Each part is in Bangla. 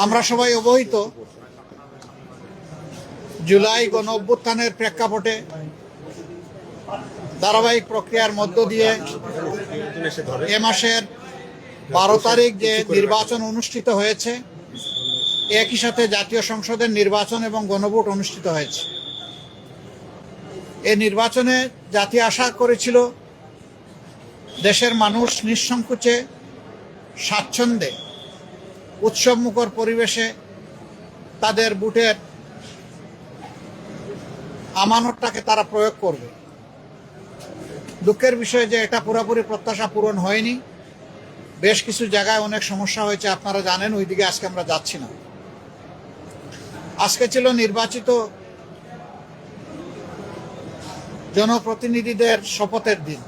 আমরা সবাই অবহিত, জুলাই গণ অভ্যুত্থানের প্রেক্ষাপটে ধারাবাহিক প্রক্রিয়ার মধ্য দিয়ে এ মাসের 12 তারিখ যে নির্বাচন অনুষ্ঠিত হয়েছে, একই সাথে জাতীয় সংসদের নির্বাচন এবং গণভোট অনুষ্ঠিত হয়েছে। এই নির্বাচনে জাতি আশা করেছিল দেশের মানুষ নিঃসংকোচে স্বাচ্ছন্দ্যে উৎসবমুখর পরিবেশে তাদের ভোটের আমানতটাকে তারা প্রয়োগ করবে। দুঃখের বিষয় যে এটা পুরোপুরি প্রত্যাশা পূরণ হয়নি। বেশ কিছু জায়গায় অনেক সমস্যা হয়েছে, আপনারা জানেন, ওইদিকে আজকে আমরা যাচ্ছি না। আজকে ছিল নির্বাচিত জনপ্রতিনিধিদের শপথের দিন।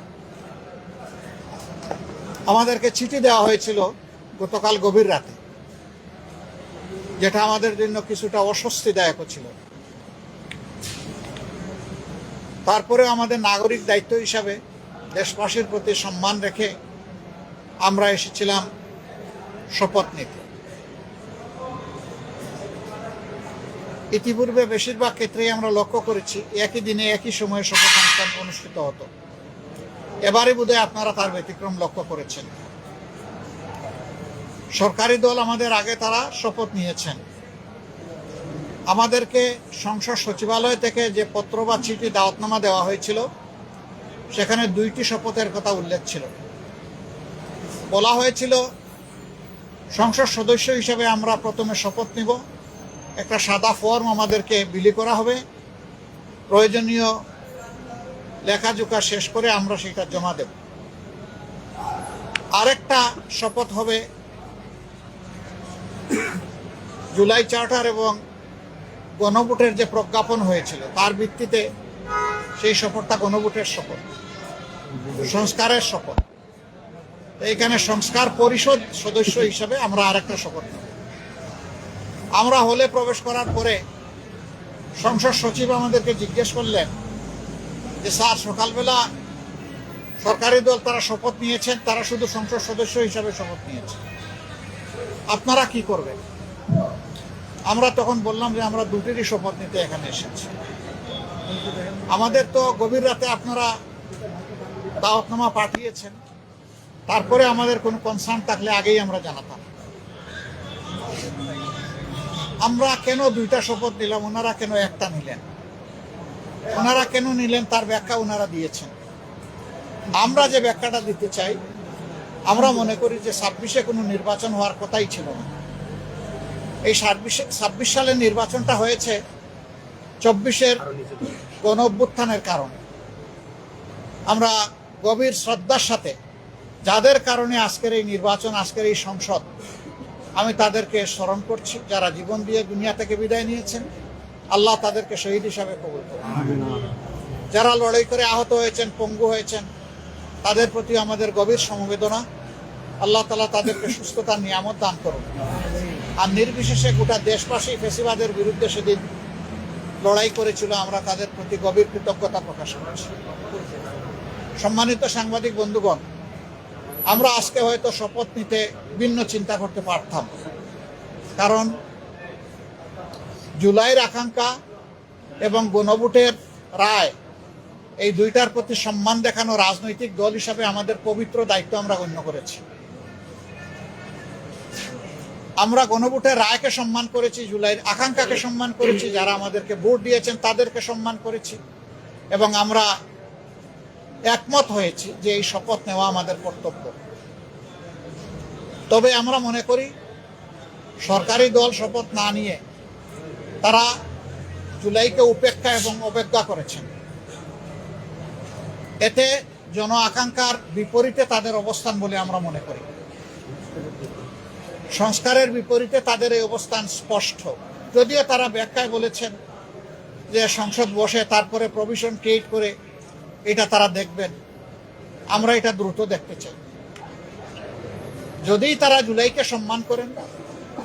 আমাদেরকে চিঠি দেওয়া হয়েছিল গতকাল গভীর রাতে, যেটা আমাদের জন্য কিছুটা অস্বস্তিদায়ক ছিল। তারপরে আমাদের নাগরিক দায়িত্ব হিসাবে দেশবাসীর প্রতি সম্মান রেখে আমরা এসেছিলাম শপথ নিতে। ইতিপূর্বে বেশিরভাগ ক্ষেত্রেই আমরা লক্ষ্য করেছি একই দিনে একই সময়ে শপথ অনুষ্ঠান অনুষ্ঠিত হতো। এবারে বোধহয় আপনারা তার ব্যতিক্রম লক্ষ্য করেছেন। সরকারি দল আমাদের আগে তারা শপথ নিয়েছেন। আমাদেরকে সংসদ সচিবালয় থেকে যে পত্র বা চিঠি দাওয়াতনামা দেওয়া হয়েছিল, সেখানে 2টি শপথের কথা উল্লেখ ছিল। বলা হয়েছিল সংসদ সদস্য হিসেবে আমরা প্রথমে শপথ নিব, একটা সাদা ফর্ম আমাদেরকে বিলি করা হবে, প্রয়োজনীয় লেখাজোখা শেষ করে আমরা সেটা জমা দেব। আরেকটা শপথ হবে জুলাই চার্টার এবং গণভোটের যে প্রজ্ঞাপন হয়েছিল তার ভিত্তিতে সেই শপথটা গণভোটের শপথ, সংস্কারের শপথ। এইখানে সংস্কার পরিষদ সদস্য হিসেবে আমরা আরেকটা শপথ নেব। আমরা হলে প্রবেশ করার পরে সংসদ সচিব আমাদেরকে জিজ্ঞেস করলেন যে স্যার, সকালবেলা সরকারি দল তারা শপথ নিয়েছেন, তারা শুধু সংসদ সদস্য হিসাবে শপথ নিয়েছে, আপনারা কি করবেন? আমরা তখন বললাম যে আমরা 2টিরই শপথ নিতে এখানে এসেছি। আমাদের তো গভীর রাতে আপনারা দাওয়াতনামা পাঠিয়েছেন, তারপরে আমাদের কোনো কনসার্ন থাকলে আগেই আমরা জানাতাম। আমরা কেন 2টা শপথ নিলাম, ওনারা কেন একটা নিলেন? ওনারা কেন নিলেন তার ব্যাখ্যা ওনারা দিয়েছেন। আমরা যে ব্যাখ্যাটা দিতে চাই, আমরা মনে করি যে 26-এ কোনো নির্বাচন হওয়ার কথাই ছিল না। এই 26 সালের নির্বাচনটা হয়েছে 24-এর গণ অভ্যুত্থানের কারণে। আমরা গভীর শ্রদ্ধার সাথে যাদের কারণে আজকের এই নির্বাচন, আজকের এই সংসদ, আমি তাদেরকে স্মরণ করছি, যারা জীবন দিয়ে দুনিয়া থেকে বিদায় নিয়েছেন। আল্লাহ তাদেরকে শহীদ হিসাবে কবুল করুন। যারা লড়াই করে আহত হয়েছেন, পঙ্গু হয়েছেন, তাদের প্রতি আমাদের গভীর সমবেদনা। আল্লাহ তাআলা তাদেরকে সুস্থতার নিয়ামত দান করুন। আর নির্বিশেষে গোটা দেশবাসী ফ্যাসিবাদের বিরুদ্ধে সেদিন লড়াই করেছিল, আমরা তাদের প্রতি গভীর কৃতজ্ঞতা প্রকাশ করছি। সম্মানিত সাংবাদিক বন্ধুগণ, আমরা আজকে হয়তো শপথ নিতে ভিন্ন চিন্তা করতে পারতাম, কারণ জুলাইয়ের আকাঙ্ক্ষা এবং গণভোটের রায়, এই 2টার প্রতি সম্মান দেখানো রাজনৈতিক দল হিসাবে আমাদের পবিত্র দায়িত্ব আমরা গণ্য করেছি। আমরা গণভোটের রায়কে সম্মান করেছি, জুলাইয়ের আকাঙ্ক্ষাকে সম্মান করেছি, যারা আমাদেরকে ভোট দিয়েছেন তাদেরকে সম্মান করেছি, এবং আমরা একমত হয়েছি যে এই শপথ নেওয়া আমাদের কর্তব্য। তবে আমরা মনে করি সরকারি দল শপথ না নিয়ে তারা জুলাইকে উপেক্ষা এবং অবজ্ঞা করেছেন। এতে জন আকাঙ্ক্ষার বিপরীতে তাদের অবস্থান বলে আমরা মনে করি। সংস্কারের বিপরীতে তাদের এই অবস্থান স্পষ্ট। যদিও তারা ব্যাখ্যায় বলেছেন যে সংসদ বসে তারপরে প্রভিশন ক্রিয়েট করে এটা তারা দেখবেন, আমরা এটা দ্রুত দেখতে চাই। যদি তারা জুলাইকে সম্মান করেন,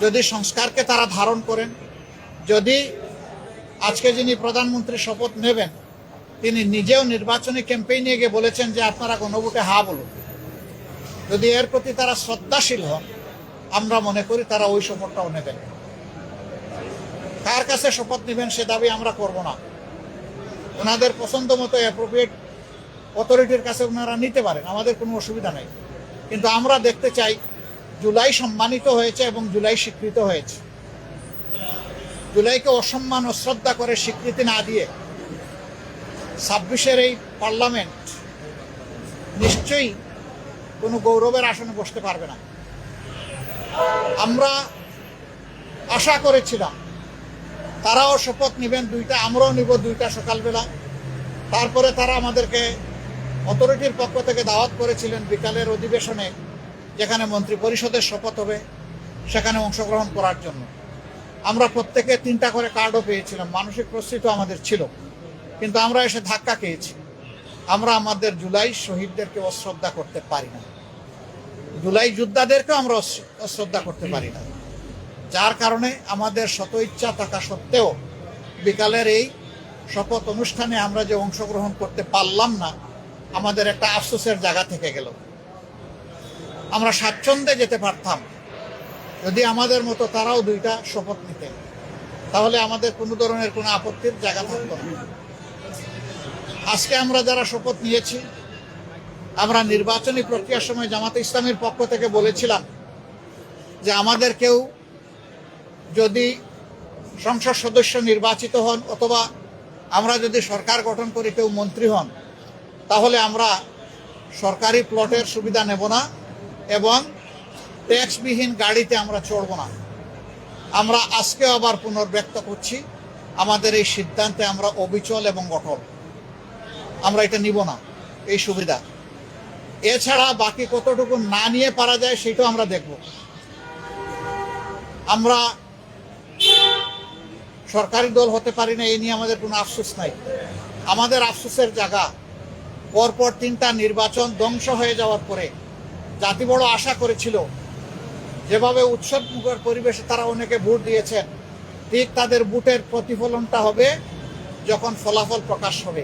যদি সংস্কারকে তারা ধারণ করেন, যদি আজকে যিনি প্রধানমন্ত্রী শপথ নেবেন তিনি নিজেও নির্বাচনী ক্যাম্পেইনে গিয়ে বলেছেন যে আপনারা গণভোটে হা বলুন, যদি এর প্রতি তারা শ্রদ্ধাশীল হন, আমরা মনে করি তারা ওই শপথটাও নেবেন। কার কাছে শপথ নেবেন সে দাবি আমরা করব না। ওনাদের পছন্দ মতো অ্যাপ্রোপ্রিয়েট অথরিটির কাছে ওনারা নিতে পারেন, আমাদের কোনো অসুবিধা নেই। কিন্তু আমরা দেখতে চাই জুলাই সম্মানিত হয়েছে এবং জুলাই স্বীকৃত হয়েছে। জুলাইকে অসম্মান অশ্রদ্ধা করে স্বীকৃতি না দিয়ে 26-এর এই পার্লামেন্ট নিশ্চয়ই কোনো গৌরবের আসনে বসতে পারবে না। আমরা আশা করেছিলাম তারাও শপথ নেবেন দুইটা, আমরাও নিব দুইটা সকালবেলা। তারপরে তারা আমাদেরকে অথরিটির পক্ষ থেকে দাওয়াত করেছিলেন বিকালের অধিবেশনে, যেখানে মন্ত্রী পরিষদের শপথ হবে, সেখানে অংশগ্রহণ করার জন্য। আমরা প্রত্যেকে 3টা করে কার্ডও পেয়েছিলাম, মানসিক প্রস্তুতি আমাদের ছিল, কিন্তু আমরা এসে ধাক্কা খেয়েছি। আমরা আমাদের জুলাই শহীদদেরকে অশ্রদ্ধা করতে পারি না, জুলাই যোদ্ধাদেরকেও আমরা অশ্রদ্ধা করতে পারি না, যার কারণে আমাদের শত ইচ্ছা থাকা সত্ত্বেও বিকালের এই শপথ অনুষ্ঠানে আমরা যে অংশগ্রহণ করতে পারলাম না, আমাদের একটা আফসোসের জায়গা থেকে গেল। আমরা স্বাচ্ছন্দ্যে যেতে পারতাম যদি আমাদের মতো তারাও 2টা শপথ নিতেন, তাহলে আমাদের কোনো ধরনের কোনো আপত্তির জায়গা থাকতো না। আজকে আমরা যারা শপথ নিয়েছি, আমরা নির্বাচনী প্রক্রিয়ার সময় জামাতে ইসলামের পক্ষ থেকে বলেছিলাম যে আমাদের কেউ যদি সংসদ সদস্য নির্বাচিত হন অথবা আমরা যদি সরকার গঠন করি কেউ মন্ত্রী হন, তাহলে আমরা সরকারি প্লটের সুবিধা নেব না এবং ট্যাক্সবিহীন গাড়িতে আমরা চড়ব না। আমরা আজকে আবার পুনর্ব্যক্ত করছি, আমাদের এই সিদ্ধান্তে আমরা অবিচল এবং অটল। আমরা এটা নিব না এই সুবিধা। এছাড়া বাকি কতটুকু না নিয়ে পারা যায় সেটাও আমরা দেখব। আমরা সরকারি দল হতে পারি না, এই নিয়ে আমাদের কোনো আফসোস নাই। আমাদের আফসোসের জায়গা পরপর 3টা নির্বাচন ধ্বংস হয়ে যাওয়ার পরে জাতি বড় আশা করেছিল, যেভাবে উৎসবমুখর পরিবেশে তারা অনেকে ভোট দিয়েছেন, ঠিক তাদের ভোটের প্রতিফলনটা হবে যখন ফলাফল প্রকাশ হবে।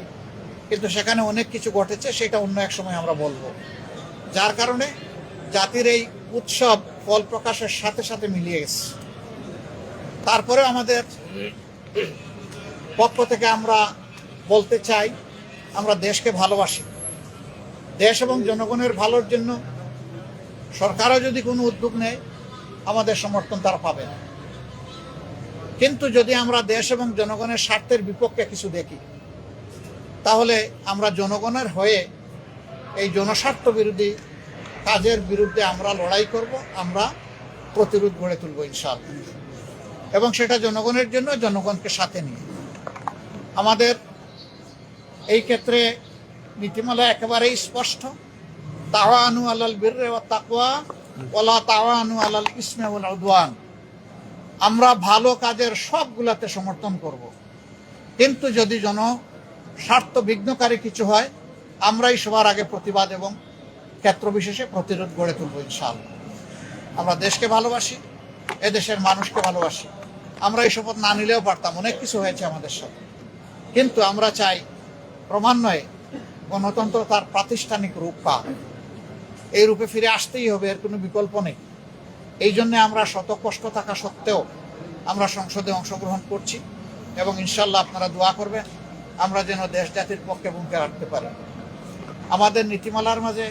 কিন্তু সেখানে অনেক কিছু ঘটেছে, সেটা অন্য এক সময় আমরা বলবো। যার কারণে জাতির এই উৎসব ফল প্রকাশের সাথে সাথে মিলিয়ে গেছে। তারপরে আমাদের পক্ষ থেকে আমরা বলতে চাই, আমরা দেশকে ভালোবাসি। দেশ এবং জনগণের ভালোর জন্য সরকারও যদি কোনো উদ্যোগ নেয়, আমাদের সমর্থন তারা পাবে না। কিন্তু যদি আমরা দেশ এবং জনগণের স্বার্থের বিপক্ষে কিছু দেখি, তাহলে আমরা জনগণের হয়ে এই জনস্বার্থ বিরোধী কাজের বিরুদ্ধে আমরা লড়াই করব, আমরা প্রতিরোধ গড়ে তুলব ইনশাআল্লাহ। এবং সেটা জনগণের জন্য, জনগণকে সাথে নিয়ে। আমাদের এই ক্ষেত্রে নীতিমালা একেবারেই স্পষ্ট, তাওয়ানু আলাল বিররি ওয়াত তাকওয়া ওয়ালা তাওয়ানু আলাল ইসমি ওয়াল উদওয়ান। আমরা ভালো কাজের সবগুলাতে সমর্থন করব, কিন্তু যদি স্বার্থ বিঘ্নকারী কিছু হয়, আমরাই সবার আগে প্রতিবাদ এবং ক্ষেত্র বিশেষে প্রতিরোধ গড়ে তুলব ইনশাআল্লাহ। আমরা দেশকে ভালোবাসি, এদেশের মানুষকে ভালোবাসি। আমরা এই শপথ না নিলেও পারতাম, অনেক কিছু হয়েছে আমাদের সাথে, কিন্তু আমরা চাই ক্রমান্বয়ে গণতন্ত্র তার প্রাতিষ্ঠানিক রূপ পাক। এই রূপে ফিরে আসতেই হবে, এর কোনো বিকল্প নেই। এই জন্যে আমরা শত কষ্ট থাকা সত্ত্বেও আমরা সংসদে অংশগ্রহণ করছি এবং ইনশাল্লাহ আপনারা দোয়া করবেন আমরা যেন দেশ জাতির পক্ষে ভূমিকা রাখতে পারি। আমাদের নীতিমালার মাঝে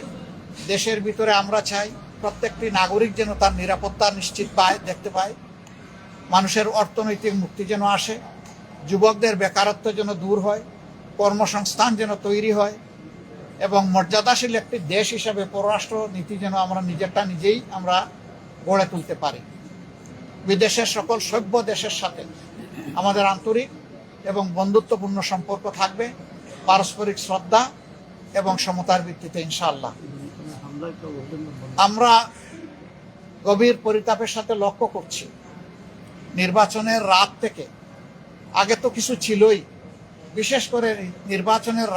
দেশের ভিতরে আমরা চাই প্রত্যেকটি নাগরিক যেন তার নিরাপত্তা নিশ্চিত পায়, দেখতে পায়। মানুষের অর্থনৈতিক মুক্তি যেন আসে, যুবকদের বেকারত্ব যেন দূর হয়, কর্মসংস্থান যেন তৈরি হয় এবং মর্যাদাশীল একটি দেশ হিসাবে পররাষ্ট্র নীতি যেন আমরা নিজেরটা নিজেই আমরা গড়ে তুলতে পারি। বিদেশের সকল সভ্য দেশের সাথে আমাদের আন্তরিক এবং বন্ধুত্বপূর্ণ সম্পর্ক থাকবে, পারস্পরিক শ্রদ্ধা এবং সমতার ভিত্তিতে ইনশাআল্লাহ। আমরা গভীর পরিতাপের সাথে লক্ষ্য করছি, নির্বাচনের রাত থেকে, আগে তো কিছু ছিলই, বিশেষ করে নির্বাচনের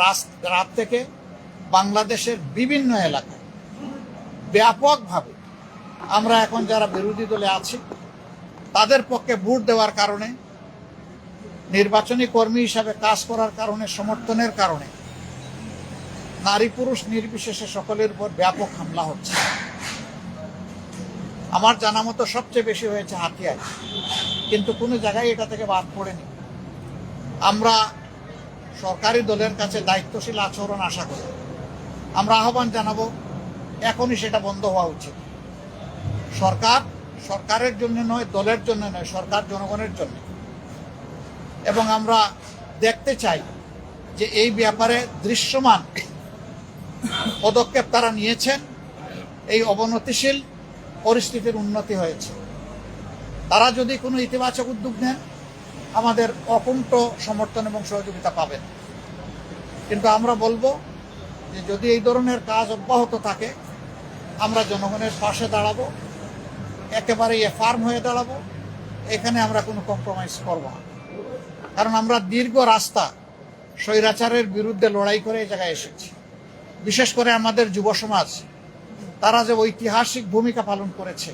রাত থেকে বাংলাদেশের বিভিন্ন এলাকায় ব্যাপকভাবে আমরা এখন যারা বিরোধী দলে আছি তাদের পক্ষে ভোট দেওয়ার কারণে, নির্বাচনী কর্মী হিসাবে কাজ করার কারণে, সমর্থনের কারণে নারী পুরুষ নির্বিশেষে সকলের উপর ব্যাপক হামলা হচ্ছে। আমার জানা মতো সবচেয়ে বেশি হয়েছে হাতিয়ায়, কিন্তু কোনো জায়গায় এটা থেকে বাদ পড়েনি। আমরা সরকারি দলের কাছে দায়িত্বশীল আচরণ আশা করি। আমরা আহ্বান জানাবো এখনই সেটা বন্ধ হওয়া উচিত। সরকারের জন্য নয়, দলের জন্য নয়, সরকার জনগণের জন্য। এবং আমরা দেখতে চাই যে এই ব্যাপারে দৃশ্যমান পদক্ষেপ তারা নিয়েছেন, এই অবনতিশীল পরিস্থিতির উন্নতি হয়েছে। তারা যদি কোনো ইতিবাচক উদ্যোগ নেন, আমাদের অকুণ্ঠ সমর্থন এবং সহযোগিতা পাবেন। কিন্তু আমরা বলবো যে যদি এই ধরনের কাজ অব্যাহত থাকে, আমরা জনগণের পাশে দাঁড়াবো, একেবারেই ফার্ম হয়ে দাঁড়াবো। এখানে আমরা কোনো কম্প্রোমাইজ করব না, কারণ আমরা দীর্ঘ রাস্তা স্বৈরাচারের বিরুদ্ধে লড়াই করে এই জায়গায় এসেছি। বিশেষ করে আমাদের যুব সমাজ, তারা যে ঐতিহাসিক ভূমিকা পালন করেছে,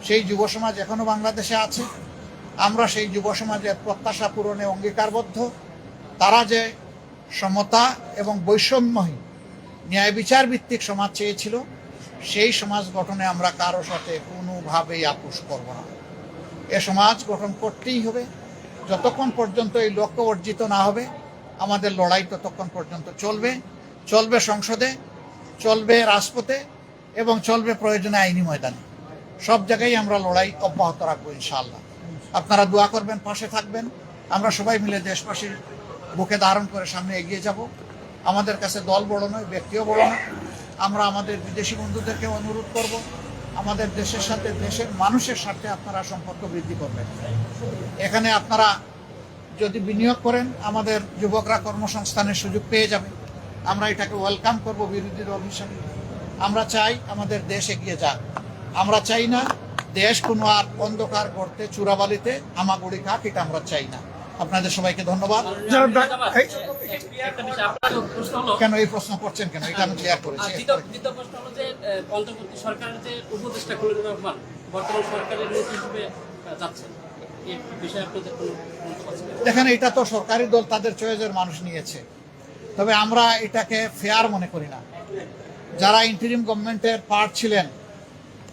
সেই যুব সমাজ এখনো বাংলাদেশে আছে। আমরা সেই যুব সমাজের প্রত্যাশা পূরণে অঙ্গীকারবদ্ধ। তারা যে সমতা এবং বৈষম্যহীন ন্যায় বিচার ভিত্তিক সমাজ চেয়েছিল, সেই সমাজ গঠনে আমরা কারো সাথে কোনোভাবেই আপোষ করব না। এ সমাজ গঠন করতেই হবে। যতক্ষণ পর্যন্ত এই লক্ষ্য অর্জিত না হবে, আমাদের লড়াই ততক্ষণ পর্যন্ত চলবে সংসদে, চলবে রাজপথে এবং চলবে প্রয়োজনে আইনি ময়দানে। সব জায়গায় আমরা লড়াই অব্যাহত রাখবো ইনশাআল্লাহ। আপনারা দোয়া করবেন, পাশে থাকবেন। আমরা সবাই মিলে দেশবাসীর বুকে ধারণ করে সামনে এগিয়ে যাব। আমাদের কাছে দল বড় নয়, ব্যক্তিও বড় নয়। আমরা আমাদের বিদেশি বন্ধুদেরকে অনুরোধ করব, আমাদের দেশের সাথে, দেশের মানুষের সাথে আপনারা সম্পর্ক বৃদ্ধি করবেন। এখানে আপনারা যদি বিনিয়োগ করেন, আমাদের যুবকরা কর্মসংস্থানের সুযোগ পেয়ে যাবে। আমরা এটাকে ওয়েলকাম করব বিরোধী দল হিসাবে। আমরা চাই আমাদের দেশ এগিয়ে যাক। আমরা চাই না দেশ কোনো আর অন্ধকার গর্তে, চূড়াবালিতে হামাগুড়ি খাক, এটা আমরা চাই না। আপনাদের সবাইকে ধন্যবাদ। কেন এই প্রশ্ন করছেন কেন? এটা আমি ক্লিয়ার করেছি। দেখেন, এটা তো সরকারি দল, তাদের চয়েসের মানুষ নিয়েছে। তবে আমরা এটাকে ফেয়ার মনে করি না। যারা ইন্টারিম গভর্নমেন্টের পার্ট ছিলেন,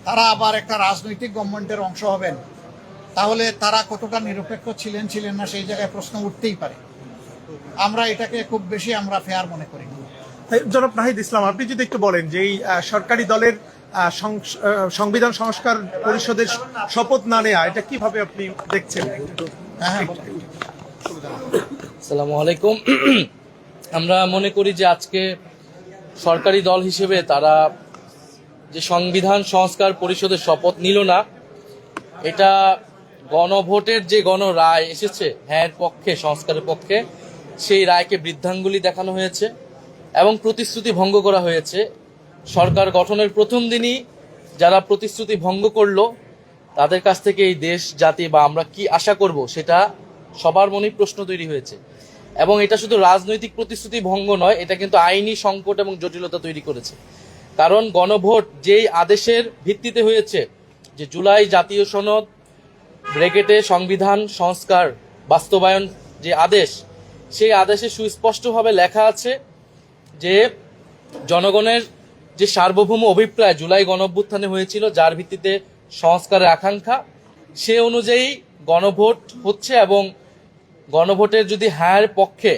তারা আবার একটা রাজনৈতিক গভর্নমেন্টের অংশ হবেন, তাহলে তারা কতটা নিরপেক্ষ ছিলেন না, সেই জায়গায় প্রশ্ন উঠতেই পারে। আমরা এটাকে খুব বেশি আমরা ফেয়ার মনে করি না। জনাব নাহিদ ইসলাম, আপনি যদি একটু বলেন যে এই সরকারি দলের সংবিধান সংস্কার পরিষদের শপথ না নেয়া, এটা কিভাবে আপনি দেখছেন? আসসালামু আলাইকুম। আমরা মনে করি যে আজকে সরকারি দল হিসেবে তারা যে সংবিধান সংস্কার পরিষদের শপথ নিল না, এটা গণভোটের যে গণরায় এসেছে হ্যাঁ পক্ষে, সংস্কারের পক্ষে, সেই রায়কে বৃদ্ধাঙ্গুলি দেখানো হয়েছে এবং প্রতিশ্রুতি ভঙ্গ করা হয়েছে। সরকার গঠনের প্রথম দিনই যারা প্রতিশ্রুতি ভঙ্গ করলো, তাদের কাছ থেকে এই দেশ জাতি বা আমরা কি আশা করব, সেটা সবার মনেই প্রশ্ন তৈরি হয়েছে। এবং এটা শুধু রাজনৈতিক প্রতিশ্রুতি ভঙ্গ নয়, এটা কিন্তু আইনি সংকট এবং জটিলতা তৈরি করেছে। কারণ গণভোট যেই আদেশের ভিত্তিতে হয়েছে, যে জুলাই জাতীয় সনদ ব্র্যাকেটে সংবিধান সংস্কার বাস্তবায়ন যে আদেশ, সেই আদেশে সুস্পষ্টভাবে লেখা আছে যে জনগণের যে সার্বভৌম অভিপ্রায় জুলাই গণঅভ্যুত্থানে হয়েছিল, যার ভিত্তিতে সংস্কারের আকাঙ্ক্ষা, সে অনুযায়ী গণভোট হচ্ছে এবং গণভোটের যদি হ্যাঁ পক্ষে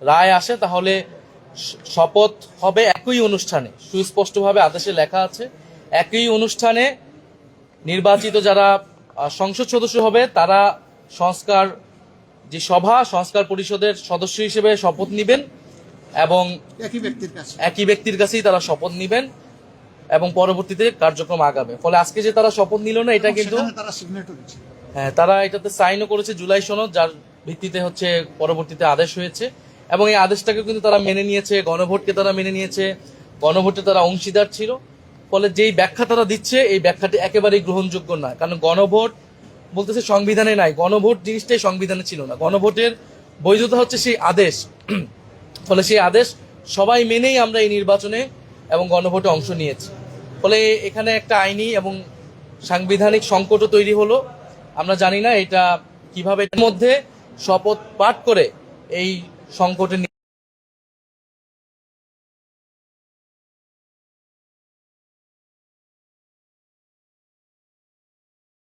রায় আসে, তাহলে শপথ হবে একই অনুষ্ঠানে। সুস্পষ্টভাবে আদেশে লেখা আছে একই অনুষ্ঠানে নির্বাচিত যারা সংসদ সদস্য হবে, তারা সংস্কার যে সভা, সংস্কার পরিষদের সদস্য হিসেবে শপথ নিবেন এবং একই ব্যক্তির কাছেই তারা শপথ নিবেন এবং পরবর্তীতে কার্যক্রম আগাবে। ফলে আজকে যে তারা শপথ নিল না, এটা কিন্তু হ্যাঁ, তারা এটাতে সাইনও করেছে জুলাই সনদ, যার ভিত্তিতে হচ্ছে পরবর্তীতে আদেশ হয়েছে এবং এই আদেশটাকে কিন্তু তারা মেনে নিয়েছে, গণভোটকে তারা মেনে নিয়েছে, গণভোটে তারা অংশীদার ছিল। ফলে যেই ব্যাখ্যা তারা দিচ্ছে, এই ব্যাখ্যাটি একেবারেই গ্রহণযোগ্য নয়। কারণ গণভোট বলতেছে সংবিধানে নাই, গণভোট জিনিসটাই সংবিধানে ছিল না। গণভোটের বৈধতা হচ্ছে সেই আদেশ। ফলে সেই আদেশ সবাই মেনেই আমরা এই নির্বাচনে এবং গণভোটে অংশ নিয়েছি। ফলে এখানে একটা আইনি এবং সাংবিধানিক সংকটও তৈরি হলো। আমরা জানি না এটা কিভাবে, এর মধ্যে শপথ পাঠ করে এই সংকটে